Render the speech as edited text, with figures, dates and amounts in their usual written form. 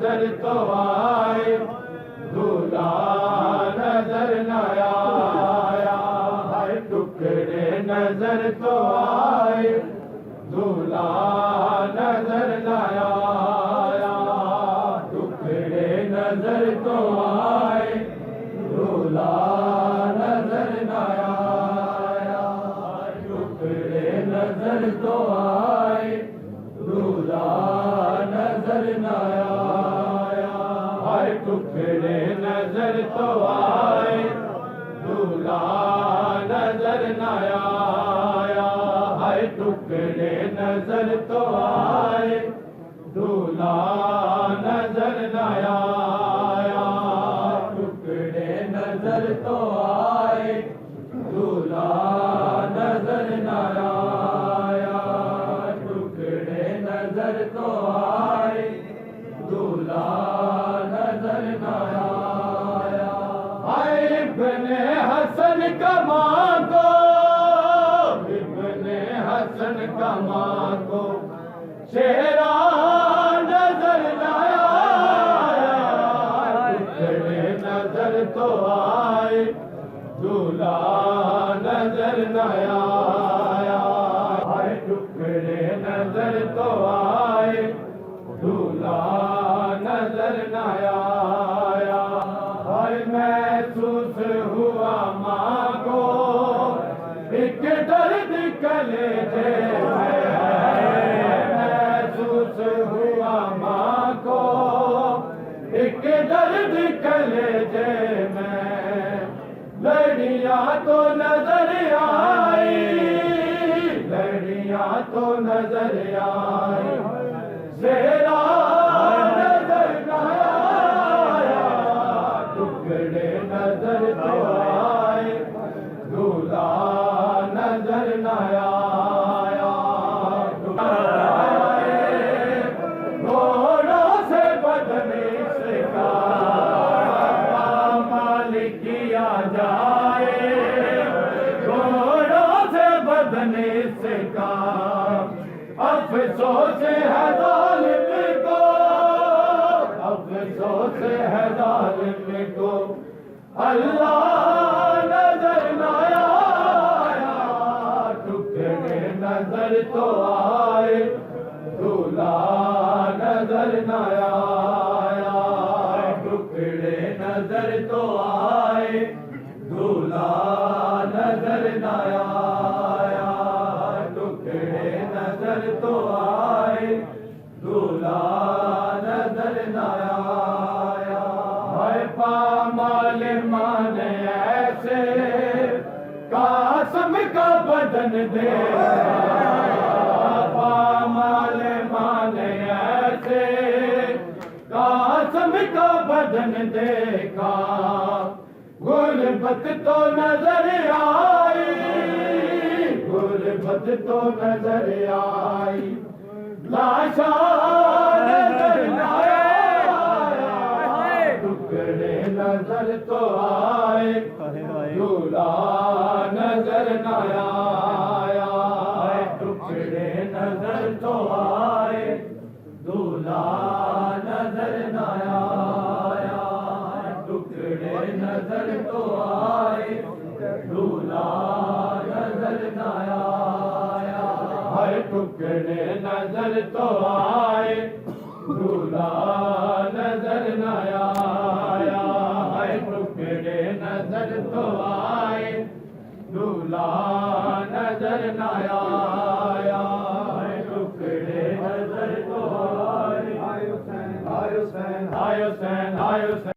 नजर तो आए, दूल्हा नजर न आया। हाय टुकड़े नजर तो आए, दूल्हा नजर न आया। टुकड़े नजर तो आए, दूल्हा नजर न आया। टुकड़े नजर तो आए, दूल्हा नजर न आया। हाय टुकड़े नजर तो आए, दूल्हा नजर न आया। हाय टुकड़े नजर तो आए, दूल्हा नजर न आया। टुकड़े नजर तो आए, दूल्हा नजर न आया। टुकड़े नजर तो आए, दूल्हा नजर न आया। हाय इब्ने हसन का मां को, इब्ने हसन का मां को चेहरा नजर न आया। टुकड़े नजर तो आए, दूल्हा नजर न आया। हाय टुकड़े नजर तो आए, दूल्हा नजर न आया। हाय महसूस हुआ मां को एक दर्द कलेजे में। महसूस हुआ मां को एक दर्द कलेजे में। लड़ियां तो नजर आई, लड़ियां तो नजर आई, सेरा नजर न आया। टुकड़े नजर तो आए, दूल्हा नजर न आया। घोड़ों से बदनी से का पामाल किया जाए। घोड़ों से बदनी से का अफसोस है जालिम को, अफसोस है जालिम को। अल्लाह नजर न आया। टुकड़े नजर तो आए, दूल्हा नजर न आया। टुकड़े नजर तो आए, दूल्हा नजर न आया। टुकड़े नजर तो आए, दूल्हा नजर न आया। हाय पामाल माने ऐसे कासम का बदन दे। पामाल माने ऐसे कासम का बदन देखा। गुरबत तो नजर आई, गुरबत तो नजर आई, लाशा नजर न आया। टुकड़े नजर तो आए, दूल्हा नजर न आया। टुकड़े नजर तो आए, दूल्हा नजर न आया। टुकड़े नजर तो आए, दूल्हा नजर न आया। हाय टुकड़े नजर तो आए, दूल्हा नजर न आया। हाय टुकड़े नजर तो आए, दूल्हा नजर न आया। हाय टुकड़े नजर तो आए। हाय हुसैन, हाय हुसैन, हाय हुसैन, हाय हुसैन।